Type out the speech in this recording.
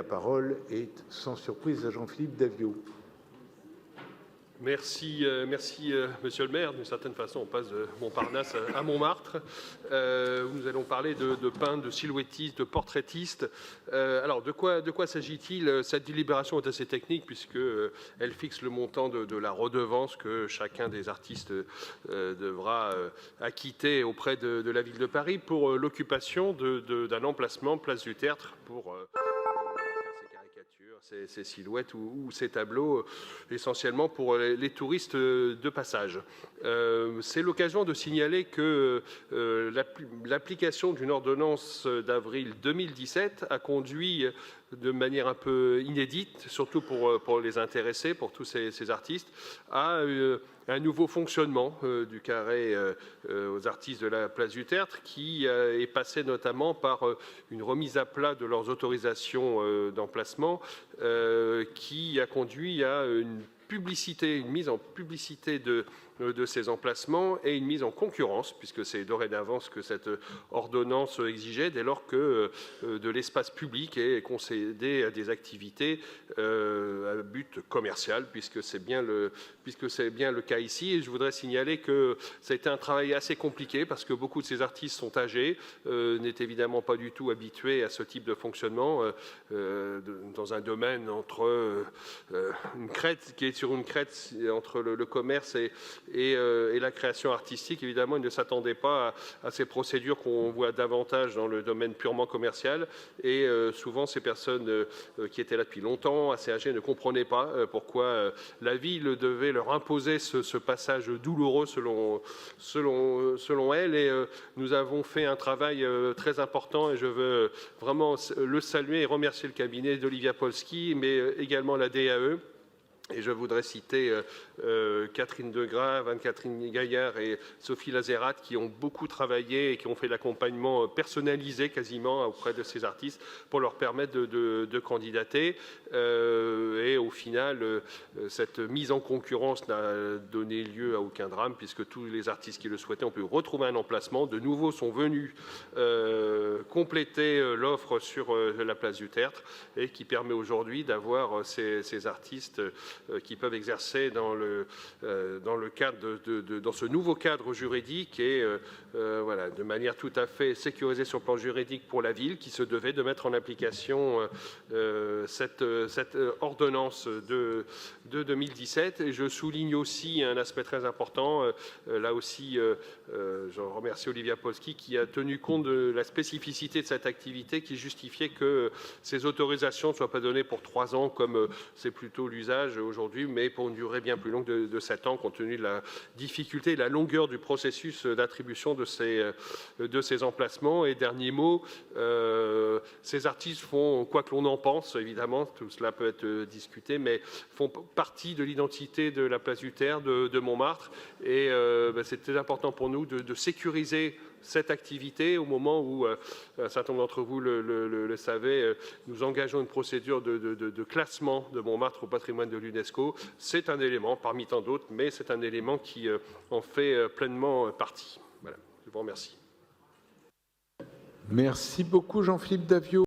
La parole est sans surprise à Jean-Philippe Davio. Merci, Monsieur le maire. D'une certaine façon, on passe de Montparnasse à Montmartre. Nous allons parler de peintres, de silhouettistes, de portraitistes. Alors, de quoi s'agit-il? Cette délibération est assez technique puisqu'elle fixe le montant de la redevance que chacun des artistes devra acquitter auprès de la ville de Paris pour l'occupation d'un emplacement place du Tertre pour ces silhouettes ou ces tableaux, essentiellement pour les touristes de passage. C'est l'occasion de signaler que l'application d'une ordonnance d'avril 2017 a conduit de manière un peu inédite, surtout pour les intéressés, pour tous ces artistes, à un nouveau fonctionnement du carré aux artistes de la place du Tertre, qui est passé notamment par une remise à plat de leurs autorisations d'emplacement, qui a conduit à une mise en publicité de ces emplacements et une mise en concurrence, puisque c'est dorénavant ce que cette ordonnance exigeait, dès lors que de l'espace public est concédé à des activités à but commercial, puisque c'est bien le cas ici. Et je voudrais signaler que ça a été un travail assez compliqué, parce que beaucoup de ces artistes sont âgés, n'est évidemment pas du tout habitués à ce type de fonctionnement, dans un domaine entre une crête qui est sur une crête entre le commerce et la création artistique. Évidemment, ils ne s'attendaient pas à ces procédures qu'on voit davantage dans le domaine purement commercial. Et souvent, ces personnes qui étaient là depuis longtemps, assez âgées, ne comprenaient pas pourquoi la ville devait leur imposer ce passage douloureux selon elle. Et nous avons fait un travail très important, et je veux vraiment le saluer et remercier le cabinet d'Olivia Polski, mais également la DAE. Et je voudrais citer Catherine Degrave, Anne-Catherine Gaillard et Sophie Lazérat, qui ont beaucoup travaillé et qui ont fait l'accompagnement personnalisé quasiment auprès de ces artistes pour leur permettre de candidater. Et au final, cette mise en concurrence n'a donné lieu à aucun drame, puisque tous les artistes qui le souhaitaient ont pu retrouver un emplacement. De nouveau sont venus compléter l'offre sur la place du Tertre, et qui permet aujourd'hui d'avoir ces artistes qui peuvent exercer dans ce nouveau cadre juridique, et voilà, de manière tout à fait sécurisée sur le plan juridique pour la ville, qui se devait de mettre en application cette ordonnance de 2017. Et je souligne aussi un aspect très important, là aussi je remercie Olivia Polski, qui a tenu compte de la spécificité de cette activité, qui justifiait que ces autorisations ne soient pas données pour 3 ans comme c'est plutôt l'usage aujourd'hui, mais pour une durée bien plus longue de 7 ans, compte tenu de la difficulté et de la longueur du processus d'attribution de ces emplacements. Et dernier mot, ces artistes font, quoi que l'on en pense, évidemment, tout cela peut être discuté, mais font partie de l'identité de la place du Tertre, de Montmartre. Et c'est très important pour nous de sécuriser cette activité au moment où, un certain nombre d'entre vous le savaient, nous engageons une procédure de classement de Montmartre au patrimoine de l'UNESCO. C'est un élément parmi tant d'autres, mais c'est un élément qui en fait pleinement partie. Voilà, je vous remercie. Merci beaucoup Jean-Philippe Davio.